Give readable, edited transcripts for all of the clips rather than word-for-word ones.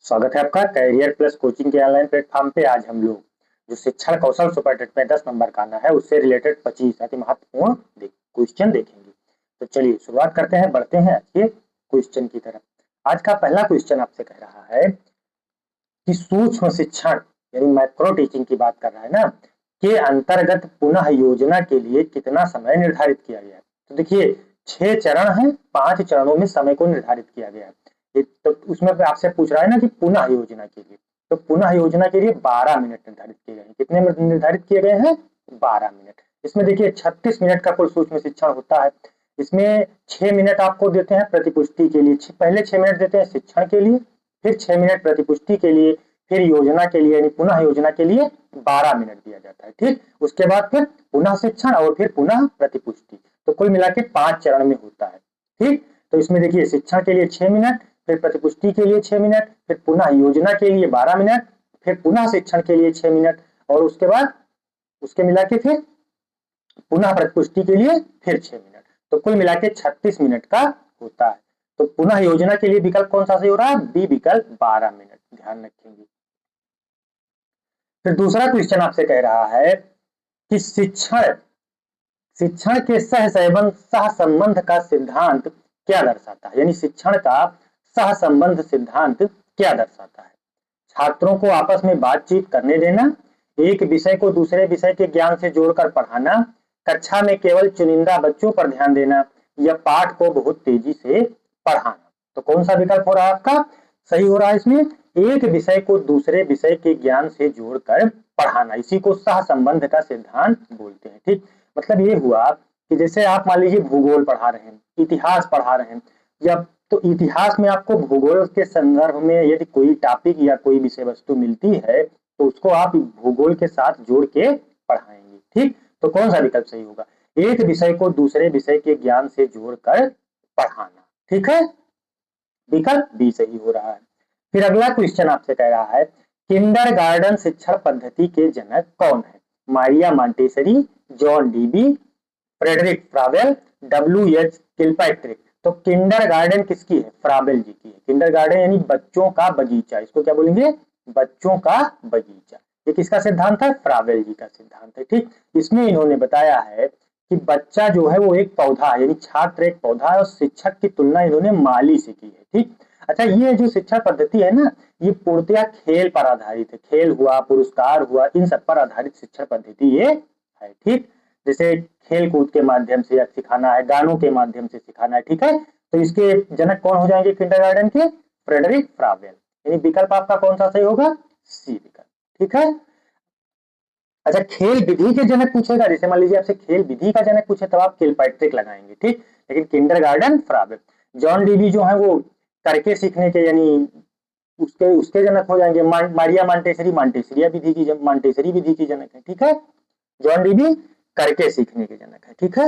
स्वागत है आपका कैरियर प्लस कोचिंग के ऑनलाइन प्लेटफॉर्म पे। आज हम लोग जो शिक्षण कौशल सुपर टेट में 10 नंबर का आना है उससे रिलेटेड 25 अति महत्वपूर्ण क्वेश्चन देखेंगे। तो चलिए शुरुआत करते हैं, बढ़ते हैं आज के क्वेश्चन की तरफ। आज का पहला क्वेश्चन आपसे कह रहा है कि सूक्ष्म शिक्षण यानी माइक्रो टीचिंग की बात कर रहा है ना, के अंतर्गत पुनः योजना के लिए कितना समय निर्धारित किया गया है। तो देखिए 6 चरण है, 5 चरणों में समय को निर्धारित किया गया है। तो उसमें आपसे पूछ रहा है ना कि पुनः योजना के लिए, तो पुनः योजना के लिए 12 मिनट निर्धारित किए गए हैं। कितने मिनट निर्धारित किए गए हैं? 12 मिनट। इसमें देखिए 36 मिनट का कुल सूक्ष्म शिक्षण होता है। इसमें 6 मिनट आपको देते हैं प्रतिपुष्टि के लिए, पहले 6 मिनट देते हैं शिक्षण के लिए, फिर 6 मिनट प्रतिपुष्टि के लिए, फिर योजना के लिए यानी पुनः योजना के लिए 12 मिनट दिया जाता है। ठीक, उसके बाद फिर पुनः शिक्षण और फिर पुनः प्रतिपुष्टि। तो कुल मिला के 5 चरण में होता है। ठीक, तो इसमें देखिए शिक्षण के लिए 6 मिनट, फिर प्रतिपुष्टि के लिए 6 मिनट, फिर पुनः योजना के लिए 12 मिनट, फिर पुनः शिक्षण के लिए 6 मिनट और उसके बाद उसके मिला के फिर पुनः प्रतिपुष्टि के लिए फिर 6 मिनट। तो कुल मिला के 36 मिनट का होता है। तो पुनः योजना के लिए विकल्प कौन सा सही हो रहा है? बी विकल्प 12 मिनट, ध्यान रखेंगे। फिर दूसरा क्वेश्चन आपसे कह रहा है कि शिक्षण के सह संबंध का सिद्धांत क्या दर्शाता है, यानी शिक्षण का सह संबंध सिद्धांत क्या दर्शाता है? छात्रों को आपस में बातचीत करने देना, एक विषय को दूसरे विषय के ज्ञान से जोड़कर पढ़ाना, कक्षा में केवल चुनिंदा बच्चों पर ध्यान देना या पाठ को बहुत तेजी से पढ़ाना। तो कौन सा विकल्प हो रहा है आपका? सही हो रहा है इसमें एक विषय को दूसरे विषय के ज्ञान से जोड़कर पढ़ाना, इसी को सह संबंध का सिद्धांत बोलते हैं। ठीक, मतलब ये हुआ कि जैसे आप मान लीजिए भूगोल पढ़ा रहे हैं, इतिहास पढ़ा रहे हैं, या तो इतिहास में आपको भूगोल के संदर्भ में यदि कोई टॉपिक या कोई विषय वस्तु मिलती है तो उसको आप भूगोल के साथ जोड़ के पढ़ाएंगे। ठीक, तो कौन सा विकल्प सही होगा? एक विषय को दूसरे विषय के ज्ञान से जोड़कर पढ़ाना। ठीक है, विकल्प बी सही हो रहा है। फिर अगला क्वेश्चन आपसे कह रहा है किंडरगार्टन शिक्षण पद्धति के जनक कौन है? Maria Montessori, John Dewey, Friedrich Froebel, W H. Kilpatrick. तो किंडरगार्टन किसकी है? फ्रावेल जी की है। किंडरगार्टन यानी बच्चों का बगीचा, इसको क्या बोलेंगे? बच्चों का बगीचा। ये किसका सिद्धांत है? फ्रावेल जी का सिद्धांत है। ठीक, इसमें इन्होंने बताया है कि बच्चा जो है वो एक पौधा है, यानी छात्र एक पौधा है और शिक्षक की तुलना इन्होंने माली से की है। ठीक, अच्छा ये जो शिक्षा पद्धति है ना, ये पूर्णतया खेल पर आधारित है। खेल हुआ, पुरस्कार हुआ, इन सब पर आधारित शिक्षा पद्धति ये है। ठीक, जैसे खेल कूद के माध्यम से सिखाना है, गानों के माध्यम से सिखाना है। ठीक है, तो इसके जनक कौन हो जाएंगे किंडरगार्टन के? फ्रेडरिक फ्रावेल। यानी विकल्प आपका कौन सा सही होगा? सी विकल्प। ठीक है, अच्छा खेल विधि के जनक पूछेगा, जैसे मान लीजिए आपसे खेल विधि का जनक पूछे तब आप किलपैट्रिक लगाएंगे। ठीक, लेकिन किंडरगार्टन फ्रावेल। जॉन डीबी जो है वो करके सीखने के यानी उसके उसके जनक हो जाएंगे। मारिया मॉन्टेसरी विधि की जनक है। ठीक है, जॉन डीबी करके सीखने के जनक है। ठीक है,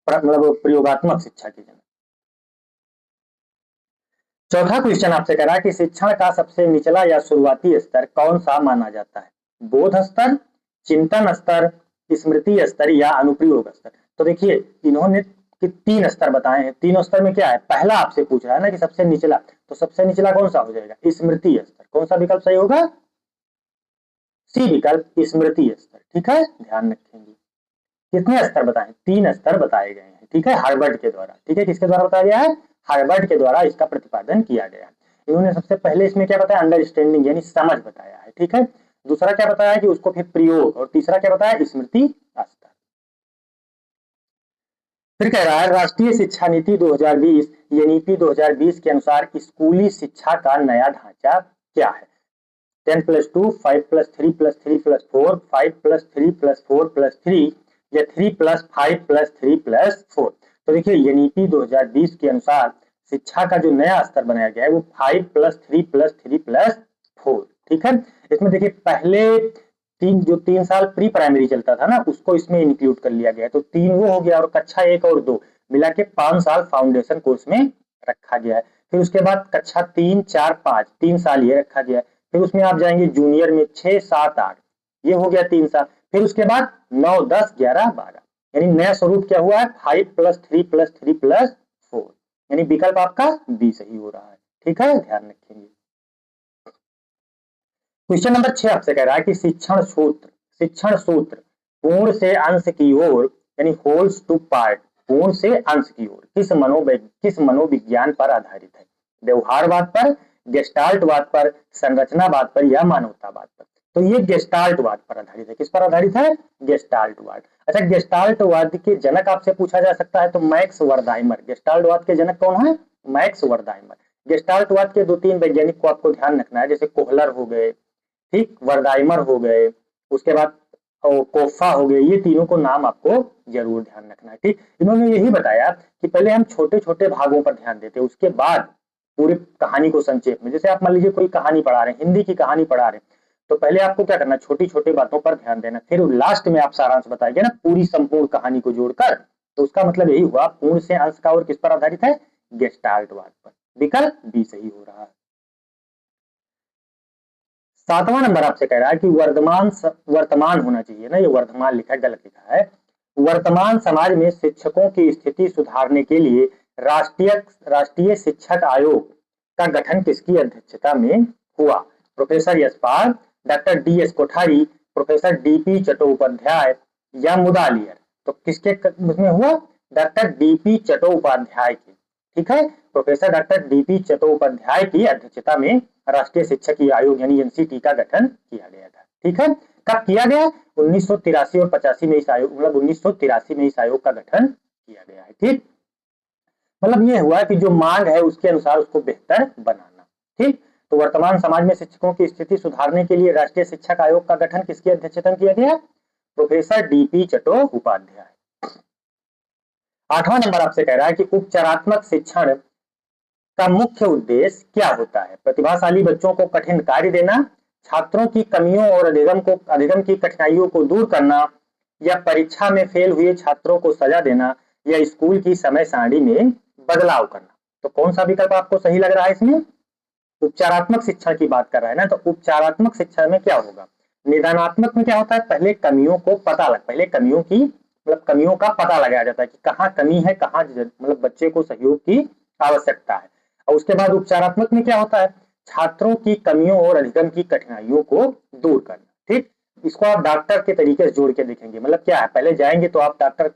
मतलब प्रयोगात्मक शिक्षा के जनक। चौथा क्वेश्चन आपसे कह रहा है कि शिक्षण का सबसे निचला या शुरुआती स्तर कौन सा माना जाता है? बोध स्तर, चिंतन स्तर, स्मृति स्तर या अनुप्रयोग स्तर। तो देखिए इन्होंने 3 स्तर बताए हैं। तीनों स्तर में क्या है? पहला आपसे पूछ रहा है ना कि सबसे निचला, तो सबसे निचला कौन सा हो जाएगा? स्मृति स्तर। कौन सा विकल्प सही होगा? सी विकल्प, स्मृति स्तर। ठीक है, ध्यान रखेंगे। कितने स्तर बताए? 3 स्तर बताए गए हैं। ठीक है, हार्वर्ड के द्वारा। ठीक है, किसके द्वारा बताया गया है? हार्वर्ड के द्वारा इसका प्रतिपादन किया गया है। इन्होंने सबसे पहले इसमें क्या बताया? अंडरस्टैंडिंग यानी समझ बताया है। ठीक है, दूसरा क्या बताया कि उसको फिर प्रयोग, और तीसरा क्या बताया? स्मृति स्तर। फिर कह रहा है राष्ट्रीय शिक्षा नीति 2020 एनईपी 2020 के अनुसार स्कूली शिक्षा का नया ढांचा क्या है? 10+2, 5+3+3+4, 5+3+4+3 या 3+5+3+4। तो देखिए एनईपी 2020 के अनुसार शिक्षा का जो नया स्तर बनाया गया है वो 5+3+3+4। ठीक है, इसमें देखिए पहले 3 साल प्री प्राइमरी चलता था ना, उसको इसमें इंक्लूड कर लिया गया। तो 3 वो हो गया और कक्षा 1 और 2 मिला के 5 साल फाउंडेशन कोर्स में रखा गया है। फिर उसके बाद कक्षा 3, 4, 5 3 साल ये रखा गया है। फिर उसमें आप जाएंगे जूनियर में 6, 7, 8, ये हो गया 3 साल। फिर उसके बाद 9, 10, 11, 12, यानी नया स्वरूप क्या हुआ है? 5+3+3+4, यानी विकल्प आपका बी सही हो रहा है। ठीक है, ध्यान रखेंगे। क्वेश्चन नंबर 6 आपसे कह रहा है कि शिक्षण सूत्र पूर्ण से अंश की ओर यानी होल्स टू पार्ट, पूर्ण से अंश की ओर किस मनोविज्ञान पर आधारित है? व्यवहारवाद पर, गेस्टाल्टवाद पर, संरचनावाद पर या मानवतावाद पर? तो ये गेस्टाल्टवाद पर आधारित है। किस पर आधारित है? गेस्टाल्टवाद। अच्छा, गेस्टाल्टवाद के जनक आपसे पूछा जा सकता है तो मैक्स वर्दाइमर। गेस्टाल्टवाद के जनक कौन है? मैक्स वर्दाइमर। गेस्टाल्टवाद के 2-3 वैज्ञानिक को आपको ध्यान रखना है, जैसे कोहलर हो गए, ठीक, वर्दाइमर हो गए, उसके बाद कोफा हो गए, ये तीनों को नाम आपको जरूर ध्यान रखना है। ठीक, इन्होंने यही बताया कि पहले हम छोटे छोटे भागों पर ध्यान देते हैं, उसके बाद पूरी कहानी को संक्षेप में। जैसे आप मान लीजिए कोई कहानी पढ़ा रहे हैं, हिंदी की कहानी पढ़ा रहे हैं, तो पहले आपको क्या करना है, छोटी छोटी बातों पर ध्यान देना, फिर लास्ट में आप सारांश बताएंगे ना पूरी संपूर्ण कहानी को जोड़कर। तो उसका मतलब यही हुआ पूर्ण से अंश का और किस पर आधारित है? गेस्टाल्टवाद पर। विकल्प बी सही हो रहा है। 7वां नंबर आपसे कह रहा है कि वर्तमान होना चाहिए ना, ये वर्तमान लिखा है, गलत लिखा है। वर्तमान समाज में शिक्षकों की स्थिति सुधारने के लिए राष्ट्रीय शिक्षक आयोग का गठन किसकी अध्यक्षता में हुआ? Professor Yashpal, doctor DS Kothari, professor DP Chattopadhyay या मुदालियर? तो किसके उसमें हुआ? डॉक्टर DP चट्टोपाध्याय की। ठीक है, प्रोफेसर डॉक्टर DP चट्टोपाध्याय की अध्यक्षता में राष्ट्रीय शिक्षक आयोग यानी NCT का गठन किया गया था। ठीक है, कब किया गया? 1983 और 85 में इस आयोग, मतलब 1983 में इस आयोग का गठन किया गया है। ठीक, मतलब ये हुआ कि जो मांग है उसके अनुसार उसको बेहतर बनाना। ठीक, तो वर्तमान समाज में शिक्षकों की स्थिति सुधारने के लिए राष्ट्रीय शिक्षक आयोग का गठन किसकी अध्यक्षता में किया गया? Professor DP Chattopadhyay. 8वां नंबर आपसे कह रहा है कि उपचारात्मक शिक्षण का मुख्य उद्देश्य क्या होता है? प्रतिभाशाली बच्चों को कठिन कार्य देना, छात्रों की कमियों और अधिगम की कठिनाइयों को दूर करना, या परीक्षा में फेल हुए छात्रों को सजा देना, या स्कूल की समय सारणी में बदलाव करना? तो कौन सा विकल्प आपको सही लग रहा है इसमें? उपचारात्मक शिक्षा की बात कर रहा है ना, तो उपचारात्मक शिक्षा में क्या होगा? निदानात्मक में क्या होता है? पहले कमियों का पता लगाया जाता है कि कहाँ कमी है, कहाँ मतलब बच्चे को सहयोग की आवश्यकता है। और उसके बाद उपचारात्मक में क्या होता है? छात्रों की कमियों और अधिगम की कठिनाइयों को दूर करना। ठीक, इसको आप डॉक्टर के तरीके से जोड़ के देखेंगे। मतलब क्या है, पहले जाएंगे तो आप डॉक्टर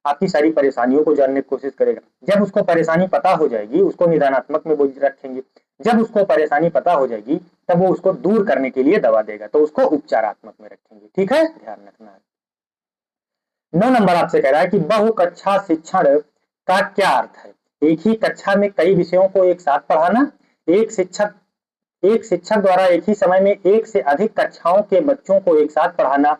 आपकी सारी परेशानियों को जानने की कोशिश करेगा, जब उसको परेशानी पता हो जाएगी उसको निदानात्मक में रखेंगे, जब उसको परेशानी पता हो जाएगी तब वो उसको दूर करने के लिए दवा देगा, तो उसको उपचारात्मक में रखेंगे। ठीक है, ध्यान रखना है। 9 नंबर आपसे कह रहा है कि बहुकक्षा शिक्षण का क्या अर्थ है? एक ही कक्षा में कई विषयों को एक साथ पढ़ाना, एक शिक्षक द्वारा एक ही समय में एक से अधिक कक्षाओं के बच्चों को एक साथ पढ़ाना,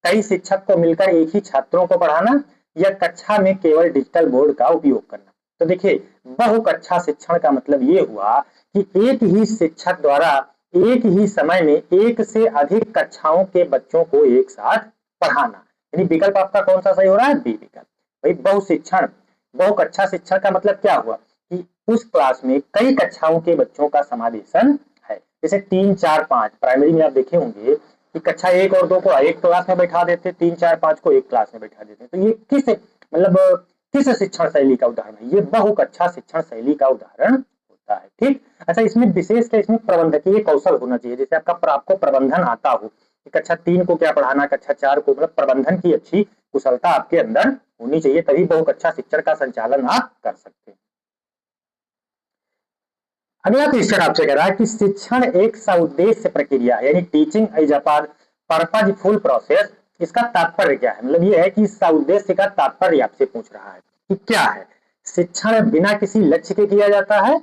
कई शिक्षक को मिलकर एक ही छात्रों को पढ़ाना, या कक्षा में केवल डिजिटल बोर्ड का उपयोग करना? तो देखिए, बहुकक्षा शिक्षण का मतलब ये हुआ कि एक ही शिक्षक द्वारा एक ही समय में एक से अधिक कक्षाओं के बच्चों को एक साथ पढ़ाना। यानी विकल्प आपका कौन सा सही हो रहा है? बी विकल्प। भाई बहुकक्षा शिक्षण का मतलब क्या हुआ कि उस क्लास में कई कक्षाओं के बच्चों का समावेशन है। जैसे 3, 4, 5 प्राइमरी में आप देखे होंगे कि कक्षा 1 और 2 को एक क्लास में बैठा देते, 3, 4, 5 को एक क्लास में बैठा देते। तो ये किस शिक्षण शैली का उदाहरण है? ये बहुकक्षा शिक्षण शैली का उदाहरण होता है। ठीक, अच्छा, इसमें विशेष कर इसमें प्रबंधकीय कौशल होना चाहिए। जैसे आपको प्रबंधन आता हो कि कक्षा 3 को क्या पढ़ाना, कक्षा 4 को, मतलब प्रबंधन की अच्छी कुशलता आपके अंदर होनी चाहिए, तभी बहुकक्षा शिक्षण का संचालन आप कर सकते हैं। अगला क्वेश्चन आपसे कह रहा है कि शिक्षण एक सउद्देश्य प्रक्रिया यानी teaching as a purposeful process, इसका तात्पर्य क्या है? मतलब ये है कि सउद्देश्य का तात्पर्य आपसे पूछ रहा है कि क्या है? शिक्षण बिना किसी लक्ष्य के किया जाता है,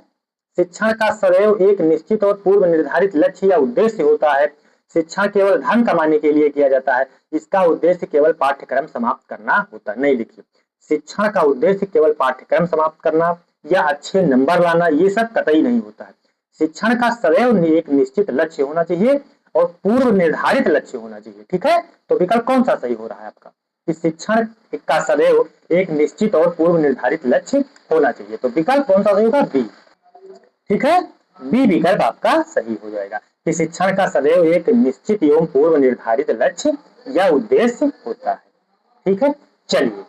शिक्षण का सदैव एक निश्चित और पूर्व निर्धारित लक्ष्य या उद्देश्य होता है, शिक्षण केवल धन कमाने के लिए किया जाता है, इसका उद्देश्य केवल पाठ्यक्रम समाप्त करना होता है। नहीं, लिखिए, शिक्षण का उद्देश्य केवल पाठ्यक्रम समाप्त करना या अच्छे नंबर लाना, ये सब कतई नहीं होता है। शिक्षण का सदैव एक निश्चित लक्ष्य होना चाहिए और पूर्व निर्धारित लक्ष्य होना चाहिए। ठीक है, तो विकल्प कौन सा सही हो रहा है आपका? कि शिक्षण का सदैव एक निश्चित और पूर्व निर्धारित लक्ष्य होना चाहिए। तो विकल्प कौन सा सही होगा? बी। ठीक है, बी विकल्प आपका सही हो जाएगा कि शिक्षण का सदैव एक निश्चित एवं पूर्व निर्धारित लक्ष्य या उद्देश्य होता है। ठीक है, चलिए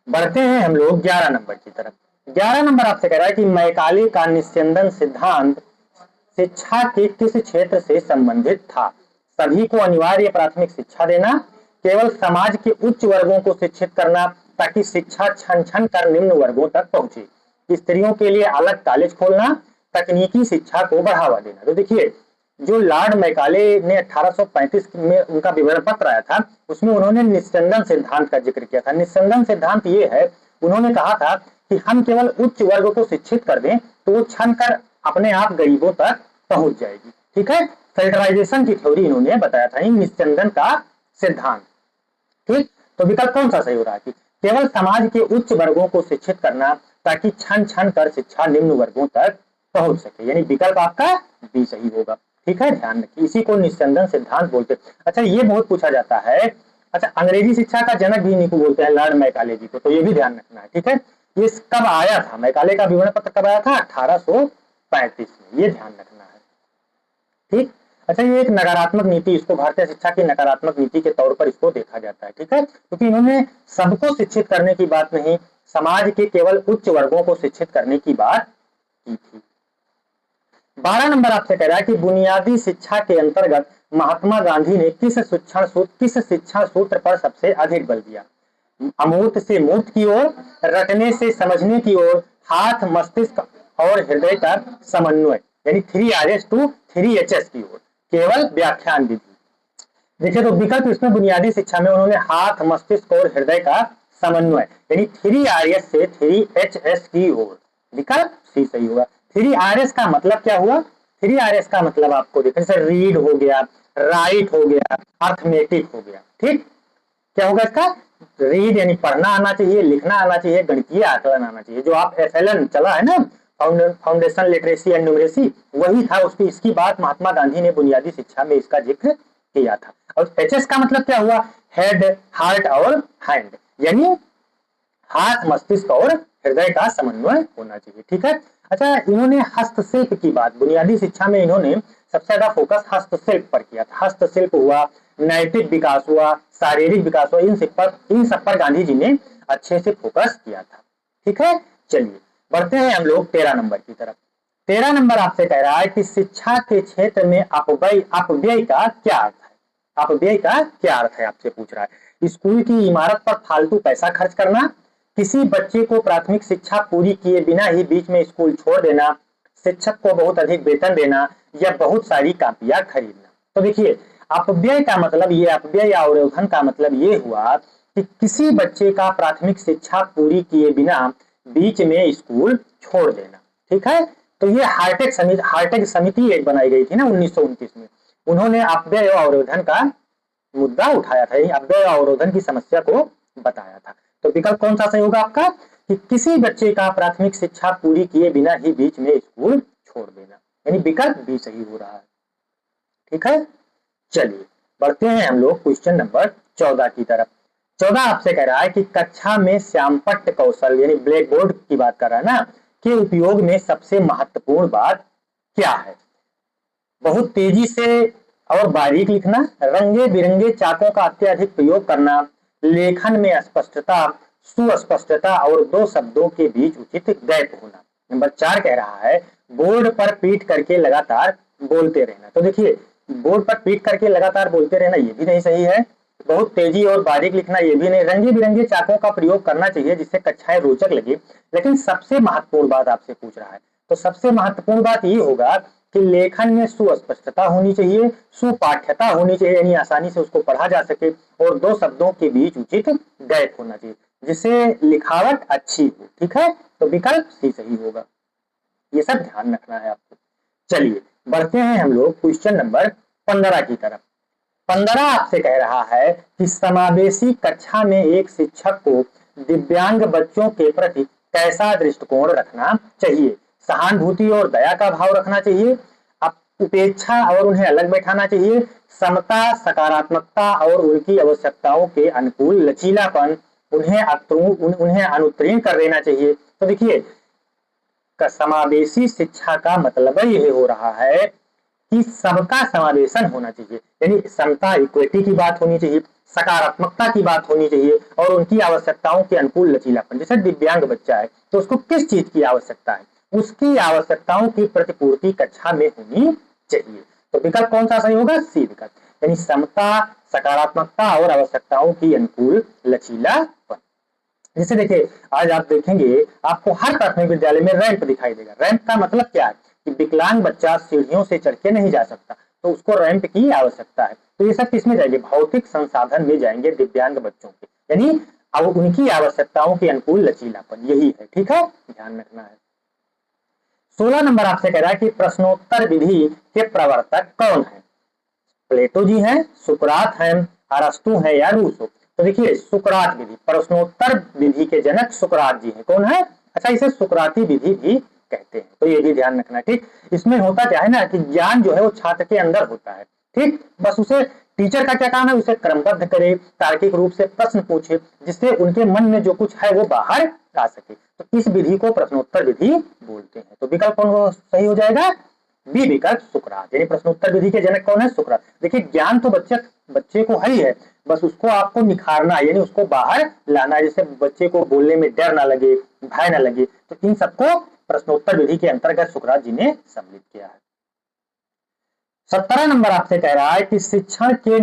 बढ़ते हैं हम लोग 11 नंबर की तरफ। 11 नंबर आपसे कह रहा है कि मैकाले का निस्यंदन सिद्धांत शिक्षा के किस क्षेत्र से संबंधित था? सभी को अनिवार्य प्राथमिक शिक्षा देना, केवल समाज के उच्च वर्गों को शिक्षित करना ताकि शिक्षा छन छन कर निम्न वर्गों तक पहुंचे, स्त्रियों के लिए अलग कॉलेज खोलना, तकनीकी शिक्षा को बढ़ावा देना। तो देखिए, जो लॉर्ड मैकाले ने 1835 में उनका विवरण पत्र आया था, उसमें उन्होंने निस्यंदन सिद्धांत का जिक्र किया था। निस्यंदन सिद्धांत ये है, उन्होंने कहा था कि हम केवल उच्च वर्ग को शिक्षित कर दें तो वो छन कर अपने आप गरीबों तक पहुंच जाएगी। ठीक है, फेडरलाइजेशन की थ्योरी इन्होंने बताया था, निस्यंदन का सिद्धांत। ठीक, तो विकल्प कौन सा सही हो रहा है कि केवल समाज के उच्च वर्गों को शिक्षित करना ताकि छन छन कर शिक्षा निम्न वर्गों तक पहुंच सके, यानी विकल्प आपका बी सही होगा। ठीक है, ध्यान रखिए, इसी को निस्यंदन सिद्धांत बोलते हैं। अच्छा, ये बहुत पूछा जाता है। अच्छा, अंग्रेजी शिक्षा का जनक भी इन्हीं को बोलते हैं, लॉर्ड मैकाले जी को, तो ये भी ध्यान रखना है। ठीक है, ये कब आया था, मैकाले का विवरण पत्र कब आया था? 1835 में, ये ध्यान रखना है। ठीक, अच्छा, ये एक नकारात्मक नीति, इसको भारतीय शिक्षा की नकारात्मक नीति के तौर पर इसको देखा जाता है। ठीक है, क्योंकि इन्होंने सबको शिक्षित करने की बात नहीं, समाज के केवल उच्च वर्गों को शिक्षित करने की बात की थी। 12 नंबर आपसे कह रहा है कि बुनियादी शिक्षा के अंतर्गत महात्मा गांधी ने किस शिक्षण सूत्र पर सबसे अधिक बल दिया? अमूर्त से मूर्त की ओर, रटने से समझने की ओर, हाथ मस्तिष्क और हृदय का समन्वय, यानी 3Rs to 3Hs की ओर, केवल व्याख्यान विधि। देखिए, तो विकल्प इसमें बुनियादी शिक्षा में उन्होंने हाथ मस्तिष्क और हृदय का समन्वय, यानी 3Rs से 3Hs की ओर, विकल्प सी सही होगा। 3Rs का मतलब क्या हुआ? 3Rs का मतलब आपको देखिए, जैसे रीड हो गया, राइट हो गया, अर्थमेटिक हो गया। ठीक, क्या होगा इसका? रीड यानी पढ़ना आना चाहिए, लिखना आना चाहिए, गणितीय आकलन आना चाहिए। जो आप FLN चला है ना, फाउंडेशन लिटरेसी एंड न्यूमरेसी, वही था उसकी। इसकी बात महात्मा गांधी ने बुनियादी शिक्षा में इसका जिक्र किया था। और HS का मतलब क्या हुआ? हेड, हार्ट और हैंड, यानी हाथ मस्तिष्क और हृदय का समन्वय होना चाहिए। ठीक है, अच्छा, इन्होंने हस्तशिल्प की बात बुनियादी शिक्षा में, इन्होंने सबसे ज्यादा फोकस हस्तशिल्प पर किया था। हस्तशिल्प हुआ, नैतिक विकास हुआ, शारीरिक विकास हुआ, इन सब पर गांधी जी ने अच्छे से फोकस किया था। ठीक है, चलिए बढ़ते हैं हम लोग 13 नंबर की तरफ। 13 नंबर आपसे कह रहा है कि शिक्षा के क्षेत्र में अपव्यय का क्या अर्थ है? अपव्यय का क्या अर्थ है आपसे पूछ रहा है। स्कूल की इमारत पर फालतू पैसा खर्च करना, किसी बच्चे को प्राथमिक शिक्षा पूरी किए बिना ही बीच में स्कूल छोड़ देना, शिक्षक को बहुत अधिक वेतन देना, या बहुत सारी कापियां खरीदना। तो देखिए, अपव्यय का मतलब ये, अपव्यय या अवरोधन का मतलब ये हुआ कि किसी बच्चे का प्राथमिक शिक्षा पूरी किए बिना बीच में स्कूल छोड़ देना। ठीक है, तो ये हार्टेक समिति एक बनाई गई थी ना 1929 में, उन्होंने अपव्यय और अवरोधन का मुद्दा उठाया था, अपव्यय और अवरोधन की समस्या को बताया था। तो विकल्प कौन सा सही होगा आपका? कि किसी बच्चे का प्राथमिक शिक्षा पूरी किए बिना ही बीच में स्कूल छोड़ देना, यानी विकल्प बी सही हो रहा है। ठीक है, चलिए बढ़ते हैं हम लोग क्वेश्चन नंबर 14 की तरफ। 14 आपसे कह रहा है कि कक्षा में श्यामपट्ट कौशल, यानी ब्लैक बोर्ड की बात कर रहा है ना, के उपयोग में सबसे महत्वपूर्ण बात क्या है? बहुत तेजी से और बारीक लिखना, रंगे बिरंगे चाकों का अत्यधिक प्रयोग करना, लेखन में स्पष्टता, सुस्पष्टता और दो शब्दों के बीच उचित गैप होना। नंबर 4 कह रहा है बोर्ड पर पीट करके लगातार बोलते रहना। तो देखिए, बोर्ड पर पीट करके लगातार बोलते रहना ये भी नहीं सही है, बहुत तेजी और बारीक लिखना ये भी नहीं, रंगे बिरंगे चाकों का प्रयोग करना चाहिए जिससे कक्षाएं रोचक लगे। लेकिन सबसे महत्वपूर्ण बात आपसे पूछ रहा है, तो सबसे महत्वपूर्ण बात ये होगा कि लेखन में सुस्पष्टता होनी चाहिए, सुपाठ्यता होनी चाहिए, यानी आसानी से उसको पढ़ा जा सके, और दो शब्दों के बीच उचित गैप होना चाहिए जिससे लिखावट अच्छी हो। ठीक है, तो विकल्प सी सही होगा। ये सब ध्यान रखना है आपको। चलिए बढ़ते हैं हम लोग क्वेश्चन नंबर 15 की तरफ। 15 आपसे कह रहा है कि समावेशी कक्षा में एक शिक्षक को दिव्यांग बच्चों के प्रति कैसा दृष्टिकोण रखना चाहिए? सहानुभूति और दया का भाव रखना चाहिए, उपेक्षा और उन्हें अलग बैठाना चाहिए, समता, सकारात्मकता और उनकी आवश्यकताओं के अनुकूल लचीलापन, उन्हें अनुत्तीर्ण कर देना चाहिए। तो देखिए, समावेशी शिक्षा का मतलब यह हो रहा है कि सबका समावेशन होना चाहिए, यानी समता इक्विटी की बात होनी चाहिए, सकारात्मकता की बात होनी चाहिए और उनकी आवश्यकताओं के अनुकूल लचीलापन। जैसे दिव्यांग बच्चा है तो उसको किस चीज की आवश्यकता है, उसकी आवश्यकताओं की प्रतिपूर्ति कक्षा में होनी चाहिए। तो विकल्प कौन सा सही होगा, सी विकल्प, यानी समता, सकारात्मकता और आवश्यकताओं की अनुकूल लचीलापन। जैसे देखिए आज आप देखेंगे आपको हर प्राथमिक विद्यालय में रैंप दिखाई देगा। रैंप का मतलब क्या है कि विकलांग बच्चा सीढ़ियों से चढ़ के नहीं जा सकता तो उसको रैंप की आवश्यकता है। तो ये सब किसमें जाएंगे, भौतिक संसाधन में जाएंगे दिव्यांग बच्चों के, यानी अब उनकी आवश्यकताओं के अनुकूल लचीलापन, यही है। ठीक है, ध्यान रखना है। 16 नंबर आपसे कह रहा है कि प्रश्नोत्तर विधि के प्रवर्तक कौन है। प्लेटो जी हैं, सुकरात हैं, अरस्तु हैं या रूसो। तो देखिए सुकरात विधि, प्रश्नोत्तर विधि के जनक सुकरात जी हैं। कौन है, अच्छा इसे सुकराती विधि भी कहते हैं, तो ये भी ध्यान रखना। ठीक, इसमें होता क्या है ना कि ज्ञान जो है वो छात्र के अंदर होता है। ठीक, बस उसे टीचर का क्या काम है, उसे क्रमबद्ध करे, तार्किक रूप से प्रश्न पूछे जिससे उनके मन में जो कुछ है वो बाहर आ सके। तो इस विधि को प्रश्नोत्तर विधि बोलते हैं। तो विकल्प कौन सही हो जाएगा, बी विकल्प सुकरात, यानी प्रश्नोत्तर विधि के जनक कौन है, सुकरात। देखिए ज्ञान तो बच्चे को है ही है, बस उसको आपको निखारना है, यानी उसको बाहर लाना है, जैसे बच्चे को बोलने में डर ना लगे, भय ना लगे। तो इन सबको प्रश्नोत्तर विधि के अंतर्गत सुकरात जी ने सम्मिलित किया है। 17 नंबर आपसे कह रहा है कि शिक्षण की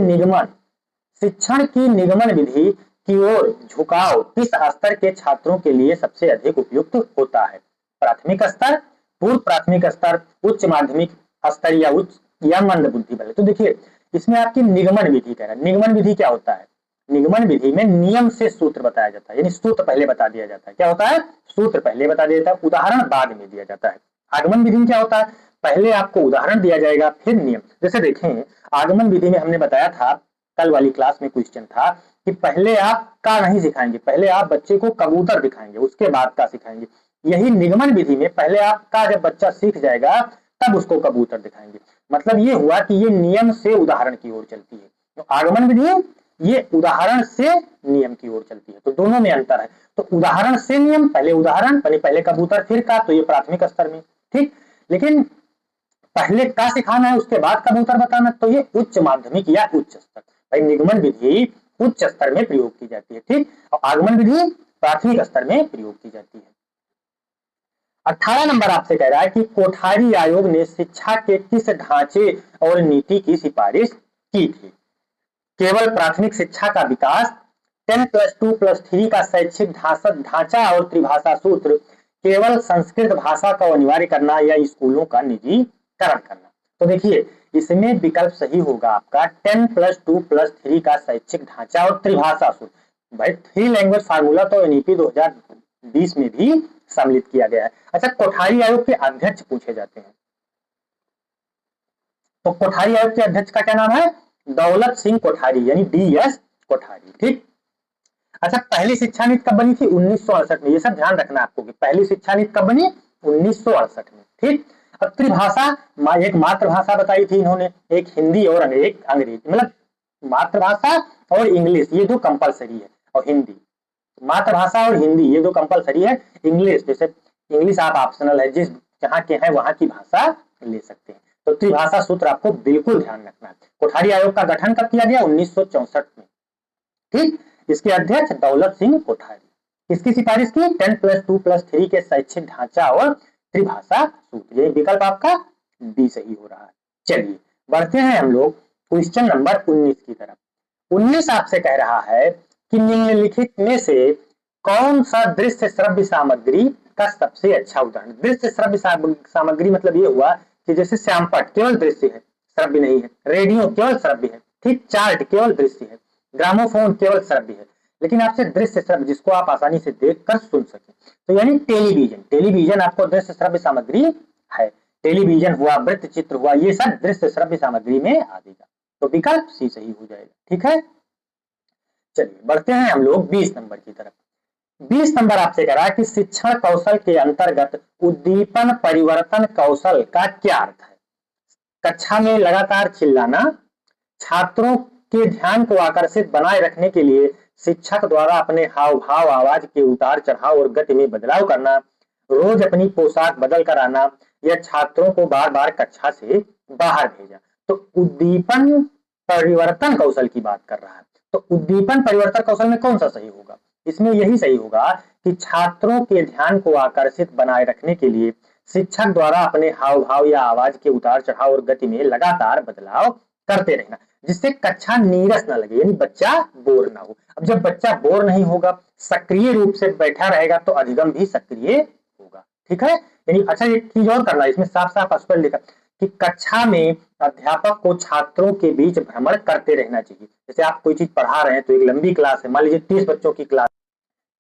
निगमन विधि की ओर झुकाव किस स्तर के छात्रों के लिए सबसे अधिक उपयुक्त होता है, प्राथमिक स्तर, पूर्व प्राथमिक स्तर, उच्च माध्यमिक स्तर या उच्च या मंद बुद्धि वाले। तो देखिए इसमें आपकी निगमन विधि कह रहा है। निगमन विधि क्या होता है, निगमन विधि में नियम से सूत्र बताया जाता है, यानी सूत्र पहले बता दिया जाता है। क्या होता है, सूत्र पहले बता दिया जाता है, उदाहरण बाद में दिया जाता है। आगमन विधि में क्या होता है, पहले आपको उदाहरण दिया जाएगा फिर नियम। जैसे देखें आगमन विधि में हमने बताया था, कल वाली क्लास में क्वेश्चन था कि पहले आप का नहीं सिखाएंगे, पहले आप बच्चे को कबूतर दिखाएंगे उसके बाद का सिखाएंगे। यही निगमन विधि में पहले आपका जब बच्चा सीख जाएगा तब उसको कबूतर दिखाएंगे। मतलब ये हुआ कि ये नियम से उदाहरण की ओर चलती है। तो आगमन विधि ये उदाहरण से नियम की ओर चलती है, तो दोनों में अंतर है। तो उदाहरण से नियम, पहले उदाहरण, पहले कबूतर फिर का, तो ये प्राथमिक स्तर में। ठीक, लेकिन पहले का सिखाना है उसके बाद कबूतर बताना, तो ये उच्च माध्यमिक या उच्च स्तर। भाई निगमन विधि उच्च स्तर में प्रयोग की जाती है, ठीक, और आगमन विधि प्राथमिक स्तर में प्रयोग की जाती है। 18 नंबर आपसे कह रहा है कि कोठारी आयोग ने शिक्षा के किस ढांचे और नीति की सिफारिश की थी, केवल प्राथमिक शिक्षा का विकास, 10+2+3 का शैक्षिक ढांचा और त्रिभाषा सूत्र, केवल संस्कृत भाषा का अनिवार्य करना या स्कूलों का निजीकरण करना। तो देखिए इसमें विकल्प सही होगा आपका 10+2+3 का शैक्षिक ढांचा और त्रिभाषा सूत्र। भाई 3 लैंग्वेज फार्मूला तो एनईपी 2020 में भी सम्मिलित किया गया है। अच्छा कोठारी आयोग के अध्यक्ष पूछे जाते हैं, तो कोठारी आयोग के अध्यक्ष का क्या नाम है, दौलत सिंह कोठारी, यानी DS कोठारी। ठीक, अच्छा पहली शिक्षा नीति कब बनी थी, 1968 में। ये सब ध्यान रखना आपको कि पहली शिक्षा नीति कब बनी, 1968 में। ठीक, अब त्रिभाषा, एक मातृभाषा बताई थी इन्होंने, एक हिंदी और एक अंग्रेजी, मतलब मातृभाषा और इंग्लिश ये दो कंपलसरी है, और हिंदी, मातृभाषा और हिंदी ये दो कंपलसरी है। इंग्लिश जैसे इंग्लिश आप ऑप्शनल है, जिस जहाँ के हैं वहां की भाषा ले सकते हैं। तो त्रिभाषा सूत्र आपको बिल्कुल ध्यान रखना है। कोठारी आयोग का गठन कब किया गया, 1964 में। ठीक, इसके अध्यक्ष दौलत सिंह कोठारी। इसकी सिफारिश की 10+2+3 के शैक्षिक ढांचा और त्रिभाषा सूत्र। ये विकल्प आपका बी सही हो रहा है। चलिए बढ़ते हैं हम लोग क्वेश्चन नंबर 19 की तरफ। 19 आपसे कह रहा है कि निम्नलिखित में से कौन सा दृश्य श्रव्य सामग्री का सबसे अच्छा उदाहरण। दृश्य श्रव्य सामग्री मतलब ये हुआ कि जैसे श्यामपट्ट केवल दृश्य है, श्रव्य नहीं है, रेडियो केवल श्रव्य है, ठीक, चार्ट केवल दृश्य है, ग्रामोफोन केवल श्रव्य है, लेकिन आपसे दृश्य श्रव्य जिसको आप आसानी से देखकर सुन सके, तो यानी टेलीविजन आपको दृश्य श्रव्य सामग्री है। टेलीविजन हुआ, वृत्त चित्र हुआ, ये सब दृश्य श्रव्य सामग्री में आ जाएगा। तो विकल्प सी सही हो जाएगा। ठीक है, चलिए बढ़ते हैं हम लोग 20 नंबर की तरफ। 20 नंबर आपसे कह रहा है कि शिक्षण कौशल के अंतर्गत उद्दीपन परिवर्तन कौशल का क्या अर्थ है। कक्षा में लगातार चिल्लाना, छात्रों के ध्यान को आकर्षित बनाए रखने के लिए शिक्षक द्वारा अपने हाव भाव, आवाज के उतार चढ़ाव और गति में बदलाव करना, रोज अपनी पोशाक बदल कर आना, या छात्रों को बार बार कक्षा से बाहर भेजा। तो उद्दीपन परिवर्तन कौशल की बात कर रहा है। तो उद्दीपन परिवर्तन कौशल में कौन सा सही होगा? इसमें यही सही होगा कि छात्रों के ध्यान को आकर्षित बनाए रखने के लिए शिक्षक द्वारा अपने हाव भाव या आवाज के उतार चढ़ाव और गति में लगातार बदलाव करते रहना, जिससे कक्षा नीरस न लगे, यानी बच्चा बोर ना हो। अब जब बच्चा बोर नहीं होगा, सक्रिय रूप से बैठा रहेगा, तो अधिगम भी सक्रिय होगा। ठीक है, यानी अच्छा एक चीज और करना है, इसमें साफ साफ स्पष्ट लिखा कि कक्षा में अध्यापक को छात्रों के बीच भ्रमण करते रहना चाहिए। जैसे आप कोई चीज पढ़ा रहे हैं, तो एक लंबी क्लास है, मान लीजिए 30 बच्चों की क्लास,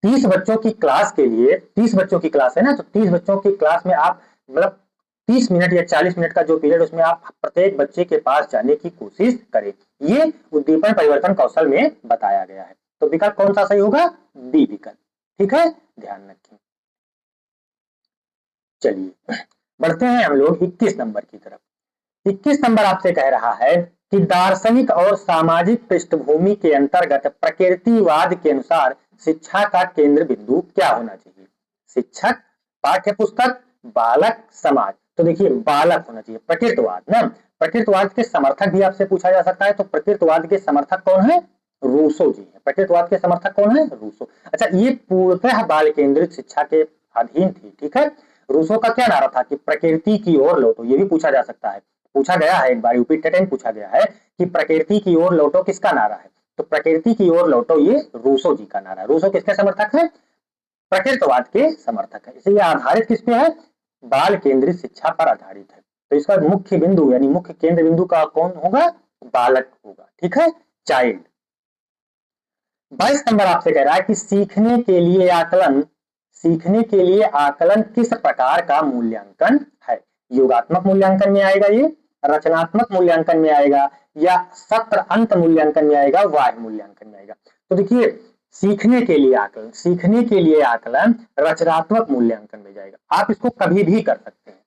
30 बच्चों की क्लास के लिए 30 बच्चों की क्लास है ना, तो 30 बच्चों की क्लास में आप मतलब 30 मिनट या 40 मिनट का जो पीरियड, उसमें आप प्रत्येक बच्चे के पास जाने की कोशिश करें। ये उद्दीपन परिवर्तन कौशल में बताया गया है। तो विकल्प कौन सा सही होगा? बी विकल्प। ठीक है, ध्यान रखें। चलिए बढ़ते हैं हम लोग 21 नंबर की तरफ। 21 नंबर आपसे कह रहा है कि दार्शनिक और सामाजिक पृष्ठभूमि के अंतर्गत प्रकृतिवाद के अनुसार शिक्षा का केंद्र बिंदु क्या होना चाहिए? शिक्षक, पाठ्य पुस्तक, बालक, समाज। तो देखिए बालक होना चाहिए। प्रकृतिवाद ना, प्रकृतिवाद के समर्थक भी आपसे पूछा जा सकता है। तो प्रकृतिवाद के समर्थक कौन है? रूसो जी है। प्रकृतिवाद के समर्थक कौन है? रूसो। अच्छा, ये पूर्णतः बाल केंद्रित शिक्षा के अधीन थी। ठीक है, रूसो का क्या नारा था कि प्रकृति की ओर लौटो। ये भी पूछा जा सकता है, पूछा गया है एक बार, यूपी टेट पूछा गया है कि प्रकृति की ओर लौटो किसका नारा है? तो प्रकृति की ओर लौटो ये रूसो जी का नारा। रूसो किसके समर्थक है? प्रकृतिवाद के समर्थक है। इसलिए आधारित किस पे है? बाल केंद्रित शिक्षा पर आधारित है। तो इसका मुख्य बिंदु यानी मुख्य केंद्र बिंदु का कौन होगा? बालक होगा। ठीक है, चाइल्ड। 22 नंबर आपसे कह रहा है कि सीखने के लिए आकलन किस प्रकार का मूल्यांकन है? योगात्मक मूल्यांकन में आएगा, ये रचनात्मक मूल्यांकन में आएगा, या सत्र अंत मूल्यांकन में आएगा, वाह्य मूल्यांकन में आएगा? तो देखिए सीखने के लिए आकलन रचनात्मक मूल्यांकन में जाएगा। आप इसको कभी भी कर सकते हैं।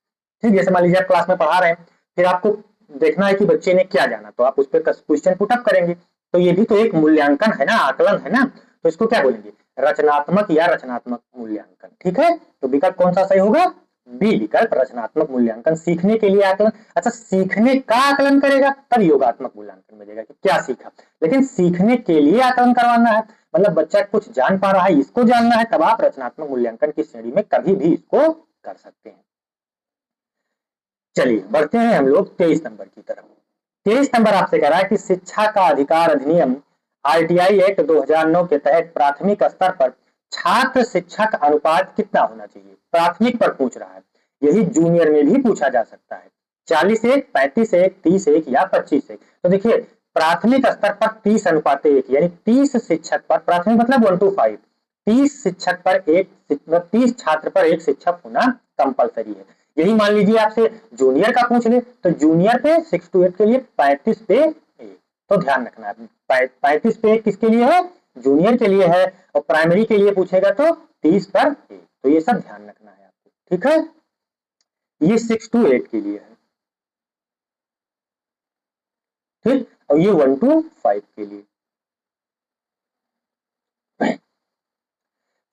ठीक, जैसे मान लीजिए आप क्लास में पढ़ा रहे हैं, फिर आपको देखना है कि बच्चे ने क्या जाना, तो आप उस पर क्वेश्चन पुटअप करेंगे। तो ये भी तो एक मूल्यांकन है ना, आकलन है ना। तो इसको क्या बोलेंगे? रचनात्मक या रचनात्मक मूल्यांकन। ठीक है, तो विकल्प कौन सा सही होगा? बी विकल्प, रचनात्मक मूल्यांकन। सीखने के लिए आकलन, अच्छा सीखने का आकलन करेगा तब योगात्मक मूल्यांकन मिलेगा कि क्या सीखा, लेकिन सीखने के लिए आकलन करवाना है, मतलब बच्चा कुछ जान पा रहा है, इसको जानना है, तब आप रचनात्मक मूल्यांकन की श्रेणी में कभी भी इसको कर सकते हैं। चलिए बढ़ते हैं हम लोग 23 नंबर की तरफ। 23 नंबर आपसे कह रहा है कि शिक्षा का अधिकार अधिनियम आरटीआई एक्ट 2009 के तहत प्राथमिक स्तर पर छात्र शिक्षक अनुपात कितना होना चाहिए? प्राथमिक पर पूछ रहा है, यही जूनियर में भी पूछा जा सकता है। 40:1, 35:1, 30:1 या 25:1। तो देखिए प्राथमिक स्तर पर 30:1 यानी 30 शिक्षक पर, प्राथमिक मतलब 1 to 5, 30 शिक्षक पर 30 छात्र पर 1 शिक्षक होना कंपलसरी है। यही मान लीजिए आपसे जूनियर का पूछ ले, तो जूनियर पे 6 to 8 के लिए 35:1। तो ध्यान रखना है 35:1 किसके लिए है? जूनियर के लिए है, और प्राइमरी के लिए पूछेगा तो 30:1। तो ये सब ध्यान रखना है आपको। ठीक है, ये 6 to 8 के लिए है, ठीक, और ये 1 to 5 के लिए।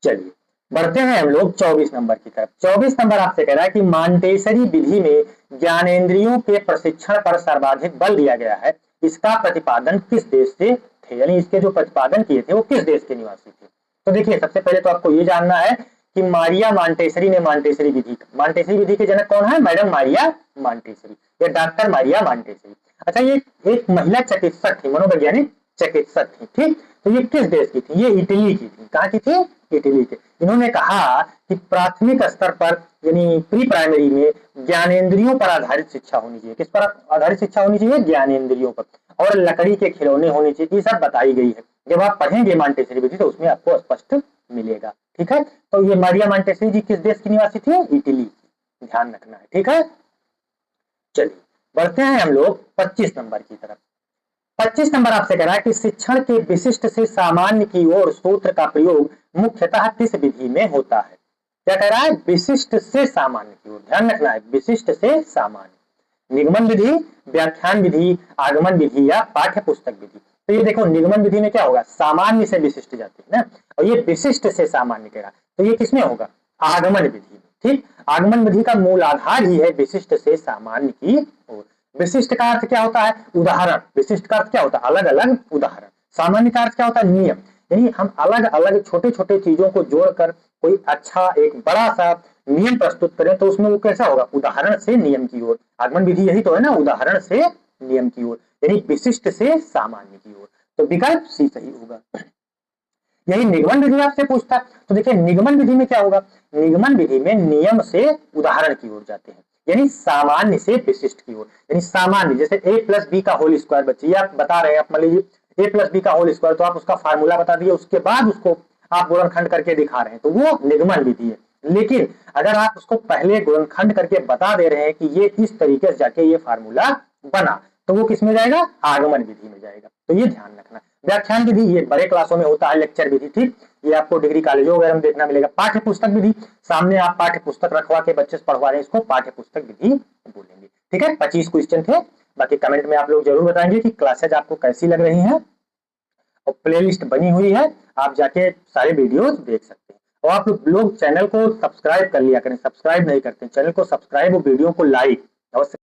चलिए बढ़ते हैं हम लोग 24 नंबर की तरफ। 24 नंबर आपसे कह रहा है कि मॉन्टेसरी विधि में ज्ञानेंद्रियों के प्रशिक्षण पर सर्वाधिक बल दिया गया है, इसका प्रतिपादन किस देश से थे? यानी इसके जो प्रतिपादन किए थे वो किस देश के निवासी थे? तो देखिए सबसे पहले तो आपको ये जानना है कि मारिया मॉन्टेसरी ने मॉन्टेसरी विधि के जनक कौन है? मैडम मारिया मॉन्टेसरी या डॉक्टर मारिया मॉन्टेसरी। अच्छा, ये एक महिला चिकित्सक थी, मनोवैज्ञानिक चिकित्सक थी। ठीक, तो ये किस देश की थी? ये इटली की थी। कहाँ की थी? इटली के। इन्होंने कहा कि प्राथमिक स्तर पर यानी प्री प्राइमरी में ज्ञानेंद्रियों पर आधारित शिक्षा होनी चाहिए। किस पर आधारित शिक्षा होनी चाहिए? ज्ञानेंद्रियों पर, और लकड़ी के खिलौने होने चाहिए। ये सब बताई गई है। जब आप पढ़ेंगे मॉन्टेसरी विधि तो उसमें आपको स्पष्ट मिलेगा। ठीक है, तो ये मारिया मॉन्टेसरी जी किस देश की निवासी थी? इटली की। ध्यान रखना है। ठीक है, चलिए बढ़ते हैं हम लोग 25 नंबर की तरफ। 25 नंबर आपसे कह रहा है कि शिक्षण के विशिष्ट से सामान्य की ओर सूत्र का प्रयोग मुख्यतः किस विधि में होता है? क्या कह रहा है? विशिष्ट से सामान्य की ओर। ध्यान रखना है, विशिष्ट से सामान्य। निगमन विधि, व्याख्यान विधि, आगमन विधि या पाठ्य पुस्तक विधि। तो ये देखो निगमन विधि में क्या होगा? सामान्य से विशिष्ट जाती है ना, और ये विशिष्ट से सामान्य कह रहा है, तो ये किसमें होगा? आगमन विधि में। ठीक, आगमन विधि का मूल आधार ही है विशिष्ट से सामान्य की ओर। विशिष्ट का अर्थ क्या होता है? उदाहरण। विशिष्ट का अर्थ क्या होता है? अलग अलग उदाहरण। सामान्य का अर्थ क्या होता है? नियम। यानी हम अलग अलग छोटे छोटे चीजों को जोड़कर कोई अच्छा एक बड़ा सा नियम प्रस्तुत करें तो उसमें वो कैसा होगा? उदाहरण से नियम की ओर। आगमन विधि यही तो है ना, उदाहरण से नियम की ओर, यानी विशिष्ट से सामान्य की ओर। तो विकल्प सी सही होगा। यही निगमन विधि आपसे पूछता है, तो देखिए निगमन विधि में क्या होगा? निगमन विधि में नियम से उदाहरण की ओर जाते हैं, यानी सामान्य से विशिष्ट की ओर। यानी सामान्य, जैसे a प्लस बी का होल स्क्वायर, बच्चे ये आप बता रहे हैं, आप मान लीजिए a प्लस बी का होल स्क्वायर, तो आप उसका फार्मूला बता दिए, उसके बाद उसको आप गुणनखंड करके दिखा रहे हैं, तो वो निगमन विधि है। लेकिन अगर आप उसको पहले गुणनखंड करके बता दे रहे हैं कि ये इस तरीके से जाके ये फार्मूला बना, तो वो किस में जाएगा? आगमन विधि में जाएगा। तो ये ध्यान रखना। व्याख्यान विधि ये बड़े क्लासों में होता है, लेक्चर विधि, ठीक, ये आपको डिग्री कॉलेजों वगैरह में देखना मिलेगा। पाठ्य पुस्तक विधि, सामने आप पाठ्य पुस्तक रखवा के बच्चे से पढ़वा रहे हैं, इसको पाठ्य पुस्तक विधि बोलेंगे। ठीक है, 25 क्वेश्चन थे। बाकी कमेंट में आप लोग जरूर बताएंगे कि क्लासेज आपको कैसी लग रही हैं, और प्लेलिस्ट बनी हुई है, आप जाके सारे वीडियोस देख सकते हैं। और आप लोग चैनल को सब्सक्राइब कर लिया करें, सब्सक्राइब नहीं करते चैनल को सब्सक्राइब और वीडियो को लाइक अवश्य